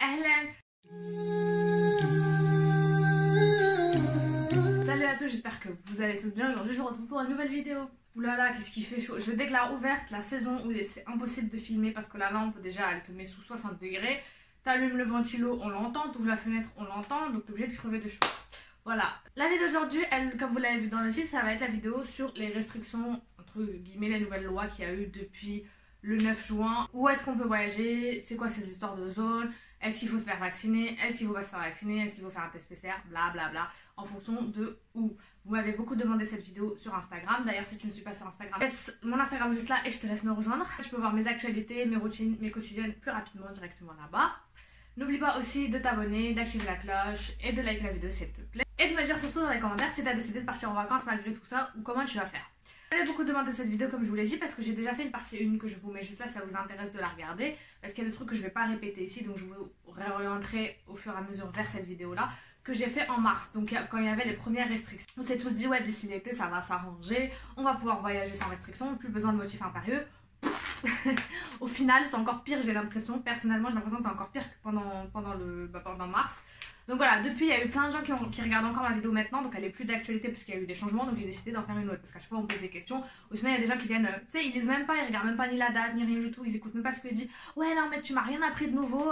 Ahlan. Salut à tous, j'espère que vous allez tous bien. Aujourd'hui je vous retrouve pour une nouvelle vidéo. Oulala, qu'est-ce qui fait chaud. Je déclare ouverte la saison où c'est impossible de filmer parce que la lampe déjà elle te met sous 60 degrés. T'allumes le ventilo, on l'entend, t'ouvres la fenêtre, on l'entend, donc t'es obligé de crever de chaud. Voilà, la vidéo d'aujourd'hui, comme vous l'avez vu dans le titre, ça va être la vidéo sur les restrictions, entre guillemets, les nouvelles lois qu'il y a eu depuis le 9 juin. Où est-ce qu'on peut voyager? C'est quoi ces histoires de zones? Est-ce qu'il faut se faire vacciner? Est-ce qu'il faut pas se faire vacciner? Est-ce qu'il faut faire un test PCR? Blablabla, en fonction de où. Vous m'avez beaucoup demandé cette vidéo sur Instagram. D'ailleurs, si tu ne suis pas sur Instagram, laisse mon Instagram juste là et je te laisse me rejoindre. Tu peux voir mes actualités, mes routines, mes quotidiennes plus rapidement directement là-bas. N'oublie pas aussi de t'abonner, d'activer la cloche et de liker la vidéo s'il te plaît. Et de me dire surtout dans les commentaires si tu as décidé de partir en vacances malgré tout ça ou comment tu vas faire. J'avais beaucoup demandé cette vidéo comme je vous l'ai dit parce que j'ai déjà fait une partie 1 que je vous mets juste là, ça vous intéresse de la regarder. Parce qu'il y a des trucs que je ne vais pas répéter ici, donc je vous réorienterai au fur et à mesure vers cette vidéo là que j'ai fait en mars, donc quand il y avait les premières restrictions. On s'est tous dit ouais, d'ici l'été ça va s'arranger, on va pouvoir voyager sans restriction, plus besoin de motifs impérieux. Au final c'est encore pire, j'ai l'impression, personnellement j'ai l'impression que c'est encore pire que pendant mars. Donc voilà, depuis il y a eu plein de gens qui regardent encore ma vidéo maintenant, donc elle est plus d'actualité parce qu'il y a eu des changements, donc j'ai décidé d'en faire une autre parce qu'à chaque fois on me pose des questions, ou sinon il y a des gens qui viennent, tu sais, ils lisent même pas, ils regardent même pas ni la date ni rien du tout, ils écoutent même pas ce que je dis. Ouais non mais tu m'as rien appris de nouveau,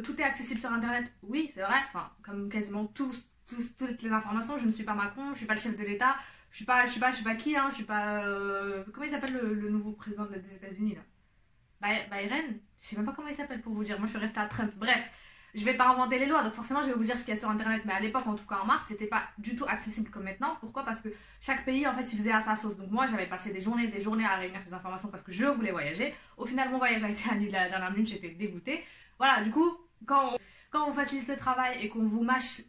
tout est accessible sur internet. Oui c'est vrai, enfin comme quasiment toutes les informations, je ne suis pas Macron, je suis pas le chef de l'État, je suis pas qui, hein, je suis pas comment il s'appelle le nouveau président des États-Unis là, Biden, je sais même pas comment il s'appelle pour vous dire, moi je suis restée à Trump. Bref, je vais pas inventer les lois, donc forcément je vais vous dire ce qu'il y a sur internet, mais à l'époque, en tout cas en mars, c'était pas du tout accessible comme maintenant. Pourquoi? Parce que chaque pays en fait il faisait à sa sauce. Donc moi j'avais passé des journées à réunir ces informations parce que je voulais voyager. Au final mon voyage a été annulé à la dernière minute, j'étais dégoûtée. Voilà, du coup quand on facilite le travail et qu'on vous mâche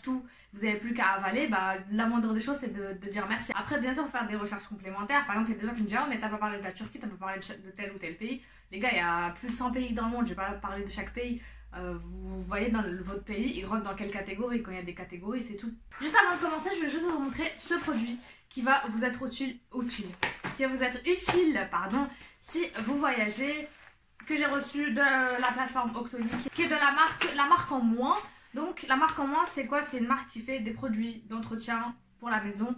tout, vous n'avez plus qu'à avaler, bah la moindre des choses c'est de dire merci. Après bien sûr faire des recherches complémentaires, par exemple il y a des gens qui me disent oh mais t'as pas parlé de la Turquie, t'as pas parlé de tel ou tel pays. Les gars, il y a plus de 100 pays dans le monde, je vais pas parler de chaque pays. Vous voyez dans votre pays, il rentre dans quelle catégorie? Quand il y a des catégories, c'est tout. Juste avant de commencer, je vais juste vous montrer ce produit qui va vous être utile, si vous voyagez, que j'ai reçu de la plateforme Octolink, qui est de la marque en moins. Donc la marque en moins c'est quoi? C'est une marque qui fait des produits d'entretien pour la maison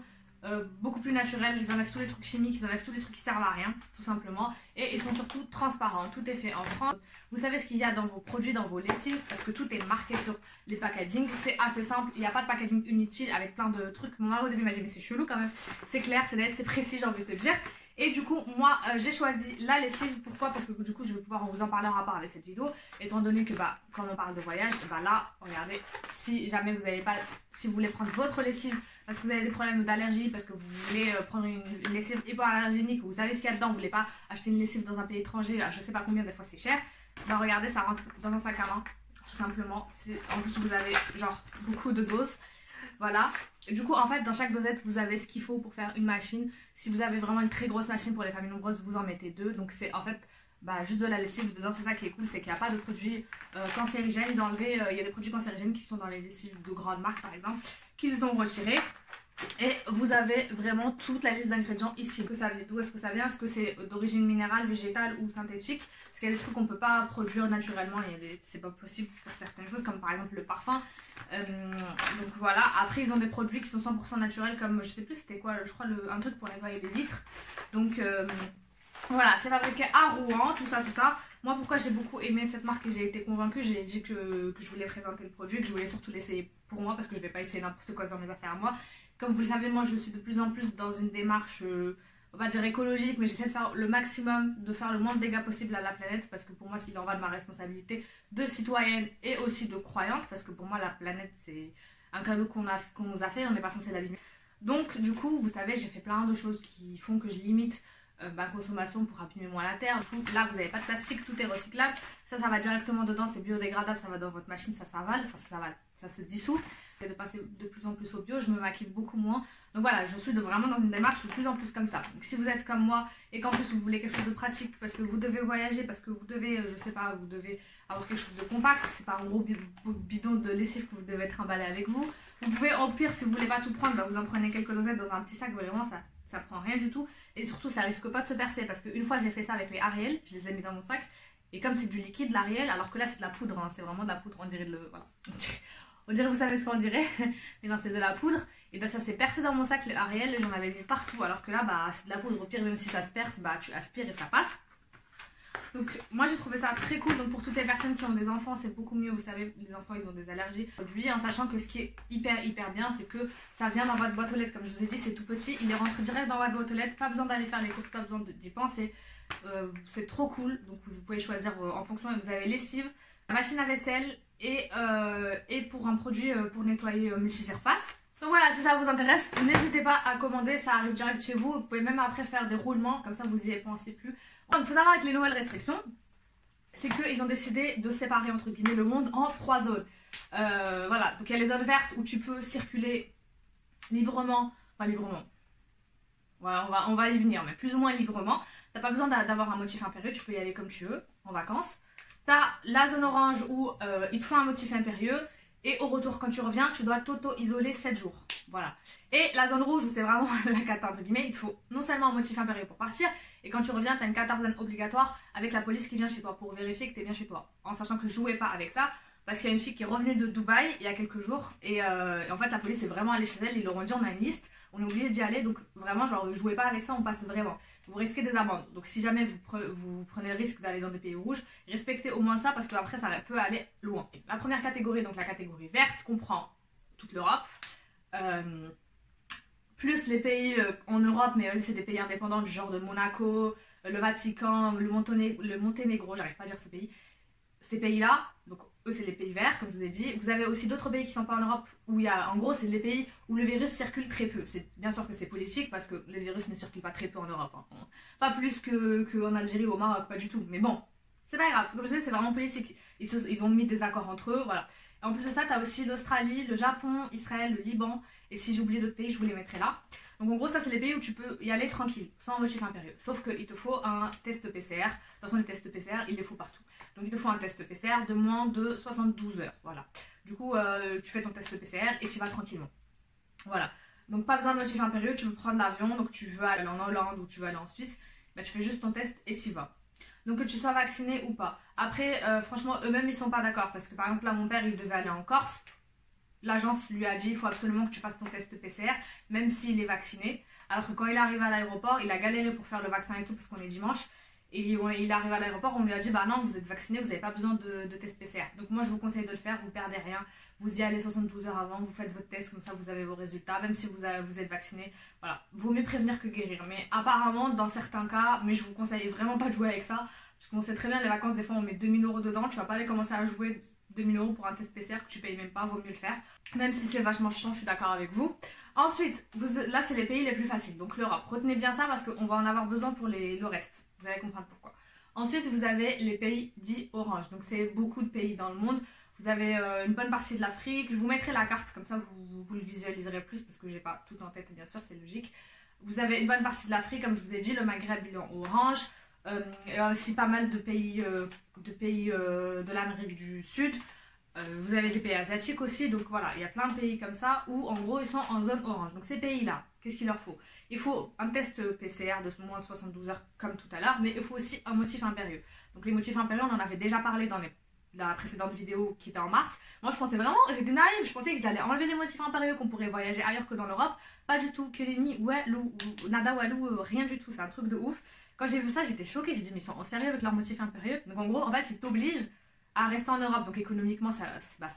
beaucoup plus naturels. Ils enlèvent tous les trucs chimiques, ils enlèvent tous les trucs qui servent à rien tout simplement, et ils sont surtout transparents. Tout est fait en France, vous savez ce qu'il y a dans vos produits, dans vos lessives, parce que tout est marqué sur les packaging. C'est assez simple, il n'y a pas de packaging inutile avec plein de trucs. Mon mari au début m'a dit mais c'est chelou quand même, c'est clair, c'est net, c'est précis, j'ai envie de te dire. Et du coup moi j'ai choisi la lessive. Pourquoi? Parce que du coup je vais pouvoir vous en parler en rapport avec cette vidéo, étant donné que quand on parle de voyage, là regardez, si jamais vous n'avez pas, si vous voulez prendre votre lessive parce que vous avez des problèmes d'allergie, parce que vous voulez prendre une lessive hypoallergénique, vous savez ce qu'il y a dedans, vous voulez pas acheter une lessive dans un pays étranger, là, je sais pas combien, des fois c'est cher, bah regardez, ça rentre dans un sac à main tout simplement. En plus vous avez genre beaucoup de doses. Voilà, et du coup en fait dans chaque dosette vous avez ce qu'il faut pour faire une machine. Si vous avez vraiment une très grosse machine pour les familles nombreuses, vous en mettez 2. Donc c'est en fait juste de la lessive dedans. C'est ça qui est cool, c'est qu'il n'y a pas de produits cancérigènes. Il y a des produits cancérigènes qui sont dans les lessives de grandes marques par exemple, qu'ils ont retirés. Et vous avez vraiment toute la liste d'ingrédients ici. D'où est-ce que ça vient? Est-ce que c'est d'origine minérale, végétale ou synthétique? Parce qu'il y a des trucs qu'on ne peut pas produire naturellement, c'est pas possible pour certaines choses, comme par exemple le parfum. Donc voilà, après ils ont des produits qui sont 100% naturels, comme je sais plus c'était quoi, je crois un truc pour nettoyer des vitres. Donc voilà, c'est fabriqué à Rouen, tout ça. Moi pourquoi j'ai beaucoup aimé cette marque et j'ai été convaincue, j'ai dit que je voulais présenter le produit, que je voulais surtout l'essayer pour moi parce que je vais pas essayer n'importe quoi sur mes affaires à moi. Comme vous le savez, moi je suis de plus en plus dans une démarche, on va dire écologique, mais j'essaie de faire le maximum, de faire le moins de dégâts possible à la planète, parce que pour moi il en va de ma responsabilité de citoyenne et aussi de croyante, parce que pour moi la planète c'est un cadeau qu'on nous a fait, on n'est pas censé l'abîmer. Donc du coup vous savez, j'ai fait plein de choses qui font que je limite ma consommation pour abîmer moins la terre. Du coup là vous n'avez pas de plastique, tout est recyclable, ça va directement dedans, c'est biodégradable, ça va dans votre machine, ça s'avale, ça se dissout. De passer de plus en plus au bio, je me maquille beaucoup moins. Donc voilà, je suis vraiment dans une démarche de plus en plus comme ça. Donc si vous êtes comme moi et qu'en plus vous voulez quelque chose de pratique parce que vous devez voyager, parce que vous devez, je sais pas, vous devez avoir quelque chose de compact, c'est pas un gros bidon de lessive que vous devez trimballer avec vous. Vous pouvez au pire, si vous voulez pas tout prendre, vous en prenez quelques dosettes dans un petit sac, vraiment ça prend rien du tout. Et surtout ça risque pas de se percer parce qu'une fois j'ai fait ça avec les Ariel, je les ai mis dans mon sac. Et comme c'est du liquide, l'Ariel, alors que là c'est de la poudre, hein, c'est vraiment de la poudre, on dirait voilà. On dirait, vous savez ce qu'on dirait, mais non, c'est de la poudre. Et ben ça s'est percé dans mon sac, l'Ariel, j'en avais mis partout. Alors que là, bah, c'est de la poudre, au pire, même si ça se perce, bah, tu aspires et ça passe. Donc moi j'ai trouvé ça très cool. Donc pour toutes les personnes qui ont des enfants, c'est beaucoup mieux. Vous savez, les enfants ils ont des allergies produits, en sachant que ce qui est hyper bien, c'est que ça vient dans votre boîte aux lettres. Comme je vous ai dit, c'est tout petit, il est rentré direct dans votre boîte aux lettres. Pas besoin d'aller faire les courses, pas besoin d'y penser. C'est trop cool. Donc vous pouvez choisir en fonction. Vous avez lessive, la machine à vaisselle et pour un produit pour nettoyer multisurface. Donc voilà, si ça vous intéresse, n'hésitez pas à commander, ça arrive direct chez vous. Vous pouvez même après faire des roulements, comme ça vous y pensez plus. Il faut savoir avec les nouvelles restrictions, c'est qu'ils ont décidé de séparer entre guillemets le monde en 3 zones. Voilà, donc il y a les zones vertes où tu peux circuler librement, enfin librement. Voilà, on va y venir, mais plus ou moins librement. T'as pas besoin d'avoir un motif impérieux, tu peux y aller comme tu veux, en vacances. T'as la zone orange où il te faut un motif impérieux. Et au retour, quand tu reviens, tu dois t'auto-isoler 7 jours. Voilà. Et la zone rouge, où c'est vraiment la cata, entre guillemets, il te faut non seulement un motif impérieux pour partir, et quand tu reviens, tu as une quatorzaine obligatoire avec la police qui vient chez toi pour vérifier que tu es bien chez toi. En sachant que je jouais pas avec ça, parce qu'il y a une fille qui est revenue de Dubaï il y a quelques jours, et en fait, la police est vraiment allée chez elle, ils leur ont dit on a une liste, on est obligé d'y aller, donc vraiment, genre, jouez pas avec ça, on passe vraiment. Vous risquez des amendes. Donc si jamais vous prenez le risque d'aller dans des pays rouges, respectez au moins ça parce que après ça peut aller loin. La première catégorie, donc la catégorie verte, comprend toute l'Europe, plus les pays en Europe, mais c'est des pays indépendants du genre de Monaco, le Vatican, le Monténégro, j'arrive pas à dire ce pays. Ces pays-là, donc eux c'est les pays verts comme je vous ai dit. Vous avez aussi d'autres pays qui sont pas en Europe où il y a, en gros c'est les pays où le virus circule très peu. C'est bien sûr que c'est politique parce que le virus ne circule pas très peu en Europe, hein. Pas plus qu'en Algérie ou au Maroc, pas du tout, mais bon, c'est pas grave, comme je disais c'est vraiment politique. Ils ont mis des accords entre eux, voilà. Et en plus de ça, tu as aussi l'Australie, le Japon, Israël, le Liban, et si j'ai oublié d'autres pays, je vous les mettrai là. Donc en gros, ça c'est les pays où tu peux y aller tranquille, sans motif impérieux. Sauf qu'il te faut un test PCR. De toute façon, les tests PCR, il les faut partout. Donc il te faut un test PCR de moins de 72 heures. Voilà. Du coup, tu fais ton test PCR et tu vas tranquillement. Voilà. Donc pas besoin de motif impérieux, tu veux prendre l'avion, donc tu veux aller en Hollande ou tu veux aller en Suisse, bah, tu fais juste ton test et tu y vas. Donc que tu sois vacciné ou pas. Après, franchement, eux-mêmes, ils sont pas d'accord. Parce que par exemple, là, mon père, il devait aller en Corse. L'agence lui a dit, il faut absolument que tu fasses ton test PCR, même s'il est vacciné. Alors que quand il est arrivé à l'aéroport, il a galéré pour faire le vaccin et tout, parce qu'on est dimanche. Et il arrive à l'aéroport, on lui a dit, bah non, vous êtes vacciné, vous n'avez pas besoin de test PCR. Donc moi, je vous conseille de le faire, vous perdez rien. Vous y allez 72 heures avant, vous faites votre test, comme ça vous avez vos résultats, même si vous êtes vacciné. Voilà, vaut mieux prévenir que guérir. Mais apparemment, dans certains cas, mais je vous conseille vraiment pas de jouer avec ça. Parce qu'on sait très bien, les vacances, des fois, on met 2000 € dedans. Tu vas pas aller commencer à jouer 2000 € pour un test PCR que tu payes même pas, vaut mieux le faire. Même si c'est vachement chiant, je suis d'accord avec vous. Ensuite, là, c'est les pays les plus faciles. Donc l'Europe, retenez bien ça parce qu'on va en avoir besoin pour le reste. Vous allez comprendre pourquoi. Ensuite, vous avez les pays dits orange. Donc c'est beaucoup de pays dans le monde. Vous avez une bonne partie de l'Afrique. Je vous mettrai la carte, comme ça vous le visualiserez plus parce que j'ai pas tout en tête, bien sûr, c'est logique. Vous avez une bonne partie de l'Afrique, comme je vous ai dit, le Maghreb il est en orange. Et aussi pas mal de pays de l'Amérique du Sud. Vous avez des pays asiatiques aussi, donc voilà, il y a plein de pays comme ça où en gros ils sont en zone orange. Donc ces pays-là, qu'est-ce qu'il leur faut? Il faut un test PCR de moins de 72 heures comme tout à l'heure, mais il faut aussi un motif impérieux. Donc les motifs impérieux, on en avait déjà parlé dans la précédente vidéo qui était en mars. Moi je pensais vraiment, j'étais naïve, je pensais qu'ils allaient enlever les motifs impérieux, qu'on pourrait voyager ailleurs que dans l'Europe. Pas du tout, que nenni, ou nada walou, rien du tout, c'est un truc de ouf. Quand j'ai vu ça, j'étais choquée, j'ai dit mais ils sont en sérieux avec leurs motifs impérieux. Donc en gros, en fait, ils t'obligent à rester en Europe. Donc économiquement, ça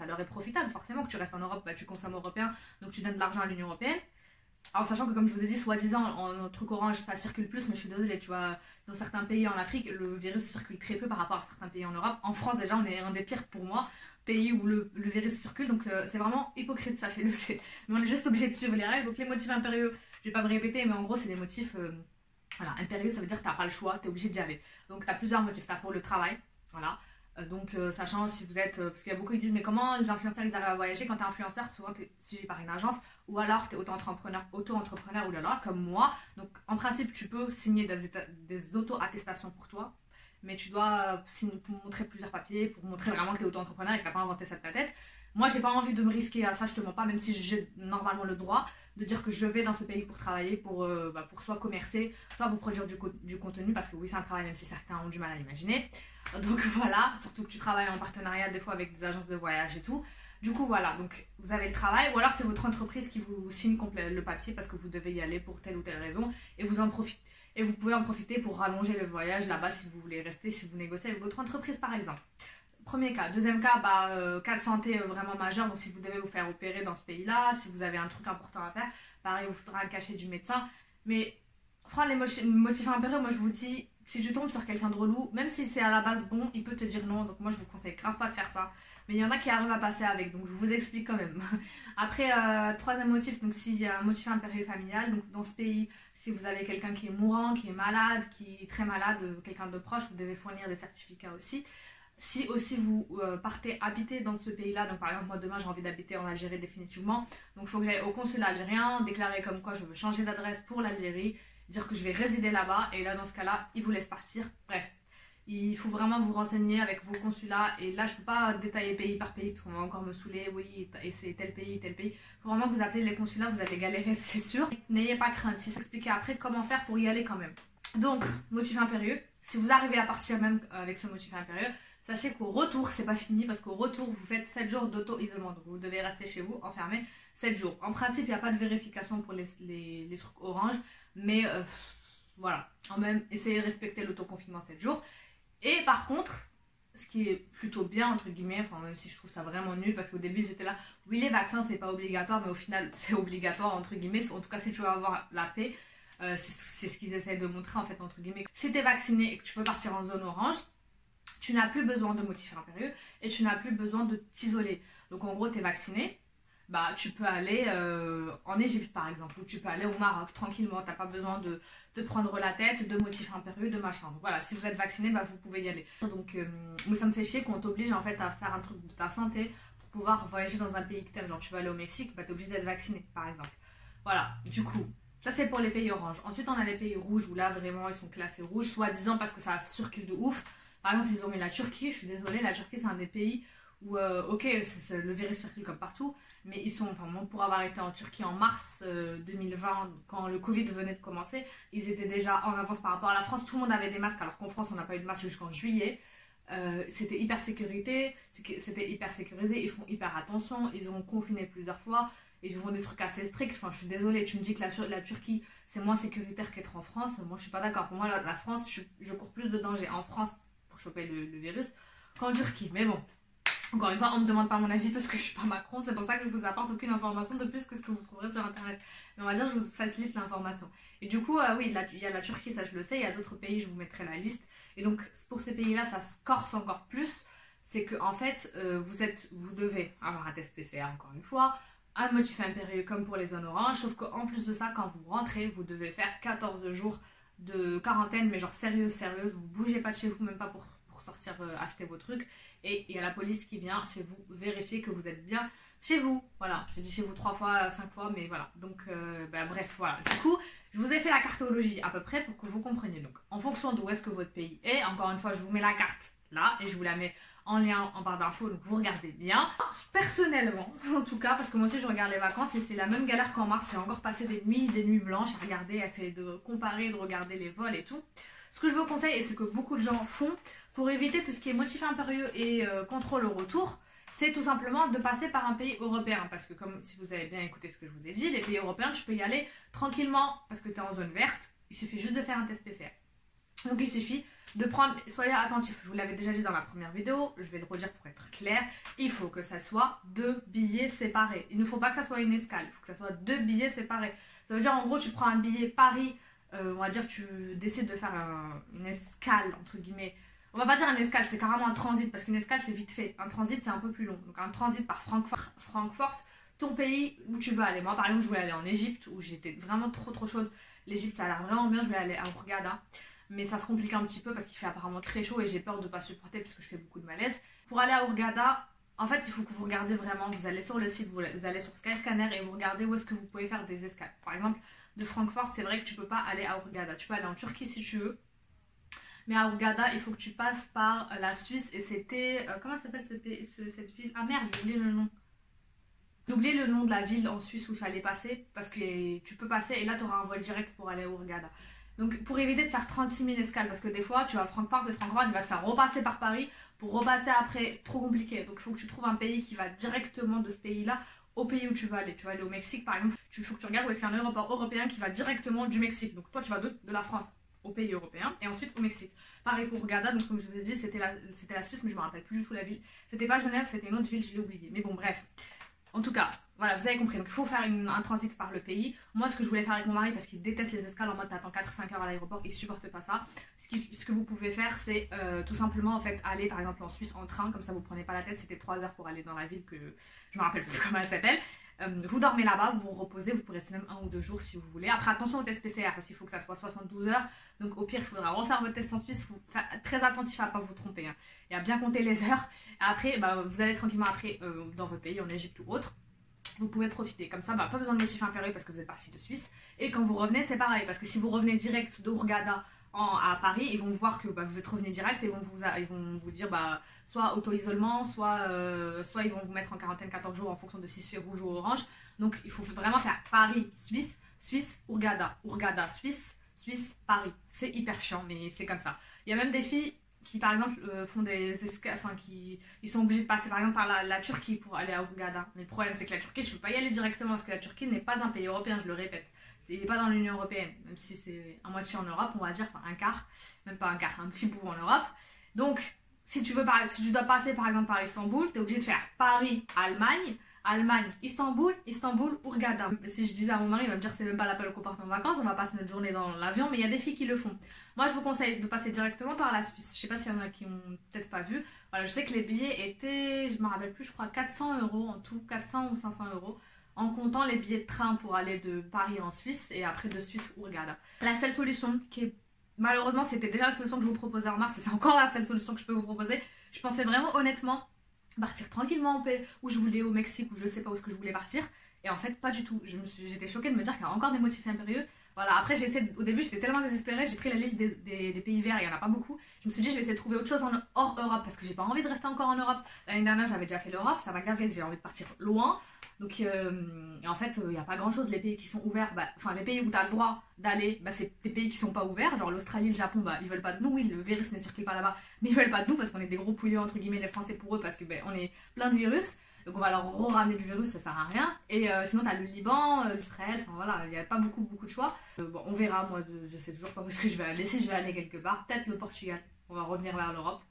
leur est profitable. Forcément que tu restes en Europe, bah, tu consommes européen, donc tu donnes de l'argent à l'Union européenne. Alors sachant que comme je vous ai dit, soi-disant, en truc orange, ça circule plus, mais je suis désolée, tu vois, dans certains pays en Afrique, le virus circule très peu par rapport à certains pays en Europe. En France, déjà, on est un des pires pour moi, pays où le virus circule, donc c'est vraiment hypocrite, sachez-le. Mais on est juste obligé de suivre les règles. Donc les motifs impérieux, je vais pas me répéter, mais en gros, c'est des motifs... Voilà, impérieux, ça veut dire que tu n'as pas le choix, tu es obligé d'y aller. Donc tu as plusieurs motifs. Tu as pour le travail, voilà. Donc sachant si vous êtes... parce qu'il y a beaucoup qui disent mais comment les influenceurs ils arrivent à voyager? Quand tu es influenceur, souvent tu es suivi par une agence ou alors tu es auto-entrepreneur ou là, comme moi. Donc en principe tu peux signer des auto-attestations pour toi. mais tu dois montrer plusieurs papiers pour montrer vraiment que tu es auto-entrepreneur et que tu n'as pas inventé ça de ta tête. Moi, j'ai pas envie de me risquer à ça, je te mens pas, même si j'ai normalement le droit de dire que je vais dans ce pays pour travailler, pour soit commercer, soit pour produire du contenu, parce que oui, c'est un travail, même si certains ont du mal à l'imaginer. Donc voilà, surtout que tu travailles en partenariat des fois avec des agences de voyage et tout. Du coup, voilà, donc vous avez le travail, ou alors c'est votre entreprise qui vous signe le papier parce que vous devez y aller pour telle ou telle raison, et vous pouvez en profiter pour rallonger le voyage là-bas si vous voulez rester, si vous négociez avec votre entreprise par exemple. Premier cas. Deuxième cas, cas de santé vraiment majeur, donc si vous devez vous faire opérer dans ce pays-là, si vous avez un truc important à faire, pareil, il vous faudra un cachet du médecin. Mais prendre les motifs impérieux, moi je vous dis, si tu tombes sur quelqu'un de relou, même si c'est à la base bon, il peut te dire non, donc moi je vous conseille grave pas de faire ça. Mais il y en a qui arrivent à passer avec, donc je vous explique quand même. Après, troisième motif, donc s'il y a un motif impérieux familial, donc dans ce pays, si vous avez quelqu'un qui est mourant, qui est malade, qui est très malade, quelqu'un de proche, vous devez fournir des certificats aussi. Si aussi vous partez habiter dans ce pays-là, donc par exemple moi demain j'ai envie d'habiter en Algérie définitivement, donc il faut que j'aille au consulat algérien, déclarer comme quoi je veux changer d'adresse pour l'Algérie, dire que je vais résider là-bas, et là dans ce cas-là, ils vous laissent partir. Bref, il faut vraiment vous renseigner avec vos consulats, et là je ne peux pas détailler pays par pays parce qu'on va encore me saouler, oui, et c'est tel pays, tel pays. Il faut vraiment que vous appelez les consulats, vous allez galérer, c'est sûr. N'ayez pas crainte, si c'est expliqué après comment faire pour y aller quand même. Donc, motif impérieux, si vous arrivez à partir même avec ce motif impérieux, sachez qu'au retour, c'est pas fini parce qu'au retour, vous faites 7 jours d'auto-isolement. Donc, vous devez rester chez vous, enfermé 7 jours. En principe, il n'y a pas de vérification pour les trucs orange. Mais voilà, quand même, essayez de respecter l'autoconfinement 7 jours. Et par contre, ce qui est plutôt bien, entre guillemets, enfin même si je trouve ça vraiment nul, parce qu'au début, c'était là, oui, les vaccins, c'est pas obligatoire, mais au final, c'est obligatoire, entre guillemets. En tout cas, si tu veux avoir la paix, c'est ce qu'ils essayent de montrer, en fait, entre guillemets. Si tu es vacciné et que tu veux partir en zone orange, tu n'as plus besoin de motif impérieux et tu n'as plus besoin de t'isoler. Donc en gros, tu es vacciné, bah, tu peux aller en Égypte par exemple, ou tu peux aller au Maroc tranquillement, tu n'as pas besoin de prendre la tête, de motifs impérieux, de machin. Donc voilà, si vous êtes vacciné, bah, vous pouvez y aller. Donc ça me fait chier qu'on t'oblige en fait à faire un truc de ta santé pour pouvoir voyager dans un pays que t'aimes. Genre tu vas aller au Mexique, bah, tu es obligé d'être vacciné par exemple. Voilà, du coup, ça c'est pour les pays orange. Ensuite on a les pays rouges où là vraiment ils sont classés rouges, soi-disant parce que ça circule de ouf. Par exemple, ils ont mis la Turquie, je suis désolée, la Turquie c'est un des pays où, ok, le virus circule comme partout, mais ils sont, enfin moi pour avoir été en Turquie en mars 2020, quand le Covid venait de commencer, ils étaient déjà en avance par rapport à la France, tout le monde avait des masques, alors qu'en France on n'a pas eu de masque jusqu'en juillet. C'était hyper sécurisé, ils font hyper attention, ils ont confiné plusieurs fois, ils font des trucs assez stricts. Enfin, je suis désolée, tu me dis que la Turquie c'est moins sécuritaire qu'être en France, moi je suis pas d'accord. Pour moi la France, je cours plus de danger en France pour choper le virus qu'en Turquie, mais bon. Encore une fois, on ne me demande pas mon avis parce que je suis pas Macron, c'est pour ça que je vous apporte aucune information de plus que ce que vous trouverez sur internet. Mais on va dire que je vous facilite l'information. Et du coup, oui, il y a la Turquie, ça je le sais, il y a d'autres pays, je vous mettrai la liste. Et donc, pour ces pays-là, ça se corse encore plus. C'est que, en fait, vous devez avoir un test PCR, encore une fois, un motif impérieux comme pour les zones oranges, sauf qu'en plus de ça, quand vous rentrez, vous devez faire 14 jours de quarantaine, mais genre sérieuse, vous bougez pas de chez vous, même pas pour sortir acheter vos trucs. Et il y a la police qui vient chez vous vérifier que vous êtes bien chez vous. Voilà, j'ai dit chez vous 3 fois, 5 fois, mais voilà. Donc, bref, voilà. Du coup, je vous ai fait la cartologie à peu près pour que vous compreniez. Donc, en fonction d'où est-ce que votre pays est, encore une fois, je vous mets la carte là et je vous la mets en lien en barre d'infos, donc vous regardez bien. Personnellement, en tout cas, parce que moi aussi je regarde les vacances et c'est la même galère qu'en mars, j'ai encore passé des nuits blanches à regarder, à essayer de comparer, de regarder les vols et tout. Ce que je vous conseille et ce que beaucoup de gens font pour éviter tout ce qui est motif impérieux et contrôle au retour, c'est tout simplement de passer par un pays européen. Parce que comme si vous avez bien écouté ce que je vous ai dit, les pays européens, tu peux y aller tranquillement parce que tu es en zone verte, il suffit juste de faire un test PCR. Donc il suffit de prendre, soyez attentifs, je vous l'avais déjà dit dans la première vidéo, je vais le redire pour être clair, il faut que ça soit 2 billets séparés. Il ne faut pas que ça soit une escale, il faut que ça soit 2 billets séparés. Ça veut dire en gros tu prends un billet Paris, on va dire tu décides de faire une escale entre guillemets. On va pas dire une escale, c'est carrément un transit parce qu'une escale c'est vite fait, un transit c'est un peu plus long. Donc un transit par Francfort, ton pays où tu veux aller. Moi par exemple je voulais aller en Égypte où j'étais vraiment trop chaude. L'Égypte ça a l'air vraiment bien, je vais aller à Hurghada. Mais ça se complique un petit peu parce qu'il fait apparemment très chaud et j'ai peur de ne pas supporter parce que je fais beaucoup de malaise. Pour aller à Hurghada, en fait il faut que vous regardiez vraiment, vous allez sur le site, vous allez sur Skyscanner et vous regardez où est-ce que vous pouvez faire des escales. Par exemple, de Francfort, c'est vrai que tu peux pas aller à Hurghada, tu peux aller en Turquie si tu veux. Mais à Hurghada, il faut que tu passes par la Suisse. Et c'était... comment s'appelle cette ville? Ah merde, j'ai oublié le nom. J'ai oublié le nom de la ville en Suisse où il fallait passer. Parce que tu peux passer et là, tu auras un vol direct pour aller à Hurghada. Donc pour éviter de faire 36 000 escales, parce que des fois tu vas à Francfort, de Francfort il va te faire repasser par Paris pour repasser après, c'est trop compliqué. Donc il faut que tu trouves un pays qui va directement de ce pays-là au pays où tu vas aller. Tu vas aller au Mexique par exemple, il faut que tu regardes où est-ce qu'il y a un aéroport européen qui va directement du Mexique. Donc toi tu vas de la France au pays européen et ensuite au Mexique. Pareil pour Hurghada, donc comme je vous ai dit c'était la Suisse mais je me rappelle plus du tout la ville. C'était pas Genève, c'était une autre ville, je l'ai oublié. Mais bon bref. En tout cas, voilà, vous avez compris. Donc il faut faire un transit par le pays. Moi, ce que je voulais faire avec mon mari, parce qu'il déteste les escales en mode t'attends 4-5 heures à l'aéroport, il supporte pas ça. Ce que vous pouvez faire, c'est tout simplement en fait aller par exemple en Suisse en train, comme ça vous prenez pas la tête. C'était 3 heures pour aller dans la ville que je me rappelle plus comment elle s'appelle. Vous dormez là-bas, vous vous reposez, vous pouvez rester même 1 ou 2 jours si vous voulez. Après, attention au test PCR parce qu'il faut que ça soit 72 heures. Donc, au pire, il faudra refaire votre test en Suisse. Il faut faire très attentif à ne pas vous tromper hein, et à bien compter les heures. Et après, vous allez tranquillement après dans votre pays, en Égypte ou autre. Vous pouvez profiter. Comme ça, pas besoin de motif impérieux parce que vous êtes parti de Suisse. Et quand vous revenez, c'est pareil. Parce que si vous revenez direct de Hurghada à Paris, ils vont voir que vous êtes revenu direct et ils vont vous dire soit auto-isolement, soit ils vont vous mettre en quarantaine 14 jours en fonction de si c'est rouge ou orange. Donc il faut vraiment faire Paris, Suisse, Suisse, Hurghada, Hurghada, Suisse, Suisse, Paris. C'est hyper chiant, mais c'est comme ça. Il y a même des filles qui par exemple font des escales, enfin ils sont obligés de passer par exemple par la Turquie pour aller à Hurghada. Mais le problème c'est que la Turquie, je ne peux pas y aller directement parce que la Turquie n'est pas un pays européen, je le répète. Il n'est pas dans l'Union Européenne, même si c'est à moitié en Europe, on va dire, enfin un quart, même pas un quart, un petit bout en Europe. Donc, si tu dois passer par exemple par Istanbul, tu es obligé de faire Paris, Allemagne, Allemagne, Istanbul, Istanbul, Hurghada. Si je disais à mon mari, il va me dire c'est même pas la peine qu'on parte en vacances, on va passer notre journée dans l'avion, mais il y a des filles qui le font. Moi, je vous conseille de passer directement par la Suisse. Je sais pas s'il y en a qui ont peut-être pas vu. Voilà, je sais que les billets étaient, je me rappelle plus, je crois 400 € en tout, 400 ou 500 € en comptant les billets de train pour aller de Paris en Suisse et après de Suisse Hurghada. La seule solution qui est, malheureusement c'était déjà la solution que je vous proposais en mars et c'est encore la seule solution que je peux vous proposer. Je pensais vraiment honnêtement partir tranquillement en paix, où je voulais au Mexique, ou je sais pas où est-ce que je voulais partir. Et en fait pas du tout. J'étais choquée de me dire qu'il y a encore des motifs impérieux. Voilà, après au début j'étais tellement désespérée, j'ai pris la liste des pays verts, il n'y en a pas beaucoup. Je me suis dit je vais essayer de trouver autre chose hors Europe parce que j'ai pas envie de rester encore en Europe. L'année dernière j'avais déjà fait l'Europe, ça m'a gavé, j'ai envie de partir loin. Donc en fait il n'y a pas grand chose, les pays qui sont ouverts, enfin les pays où tu as le droit d'aller, c'est des pays qui sont pas ouverts, genre l'Australie, le Japon, ils veulent pas de nous, oui le virus ne circule pas là-bas, mais ils veulent pas de nous parce qu'on est des gros pouilleux entre guillemets les Français pour eux parce que on est plein de virus. Donc on va leur ramener du virus, ça sert à rien. Et sinon t'as le Liban, l'Israël, enfin voilà, il n'y a pas beaucoup de choix. Bon, on verra, moi je sais toujours pas où est-ce que je vais aller, si je vais aller quelque part, peut-être le Portugal, on va revenir vers l'Europe.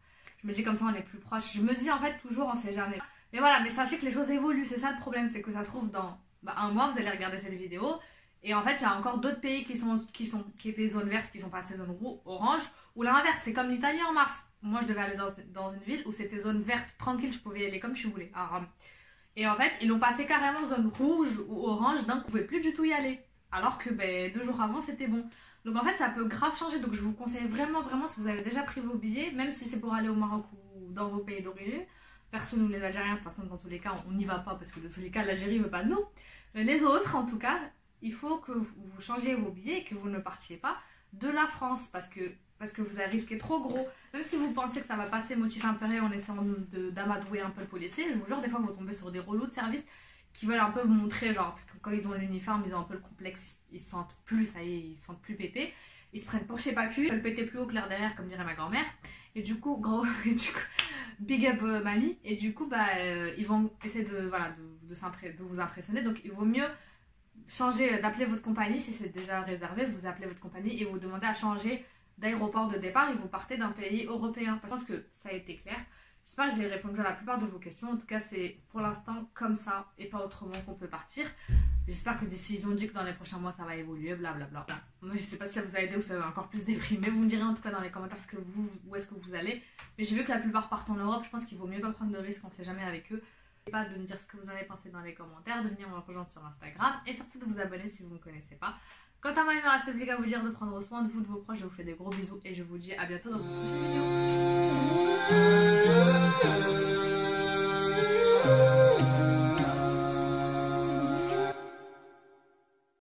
Je me dis comme ça on est plus proche, je me dis en fait toujours on sait jamais. Mais voilà, mais sachez que les choses évoluent, c'est ça le problème, c'est que ça se trouve dans un mois vous allez regarder cette vidéo. Et en fait il y a encore d'autres pays qui étaient zones vertes, qui sont passées zone orange, ou l'inverse, c'est comme l'Italie en mars. Moi je devais aller dans une ville où c'était zone verte, tranquille, je pouvais y aller comme je voulais, à Rome. Et en fait, ils l'ont passé carrément zone rouge ou orange, donc vous ne pouvez plus du tout y aller. Alors que 2 jours avant, c'était bon. Donc en fait, ça peut grave changer. Donc je vous conseille vraiment, si vous avez déjà pris vos billets, même si c'est pour aller au Maroc ou dans vos pays d'origine. Perso, nous les Algériens, de toute façon, dans tous les cas, on n'y va pas parce que de tous les cas, l'Algérie ne veut pas de nous. Mais les autres, en tout cas, il faut que vous changiez vos billets et que vous ne partiez pas de la France parce que vous avez risqué trop gros. Même si vous pensez que ça va passer motif impérieux en essayant d'amadouer un peu le policier, je vous jure, des fois vous tombez sur des relous de service qui veulent un peu vous montrer, genre, parce que quand ils ont l'uniforme, ils ont un peu le complexe, ils se sentent plus, ça y est, ils se sentent plus pétés. Ils se prennent pour je sais pas qui, ils veulent péter plus haut que l'air derrière, comme dirait ma grand-mère. Et du coup, big up mamie. Et du coup, ils vont essayer de vous impressionner. Donc il vaut mieux changer, d'appeler votre compagnie, si c'est déjà réservé, vous appelez votre compagnie et vous demandez à changer d'aéroport de départ et vous partez d'un pays européen. Je pense que ça a été clair. J'espère que j'ai répondu à la plupart de vos questions. En tout cas, c'est pour l'instant comme ça et pas autrement qu'on peut partir. J'espère que d'ici, ils ont dit que dans les prochains mois, ça va évoluer, blablabla. Moi, je sais pas si ça vous a aidé ou ça va encore plus déprimé. Vous me direz en tout cas dans les commentaires où est-ce que vous allez. Mais j'ai vu que la plupart partent en Europe. Je pense qu'il vaut mieux pas prendre de risques, on ne sait jamais avec eux. Pas de me dire ce que vous en avez pensé dans les commentaires, de venir me rejoindre sur Instagram et surtout de vous abonner si vous ne me connaissez pas. Quant à moi, il me reste plus qu'à vous dire de prendre soin de vous, de vos proches. Je vous fais des gros bisous et je vous dis à bientôt dans une prochaine vidéo.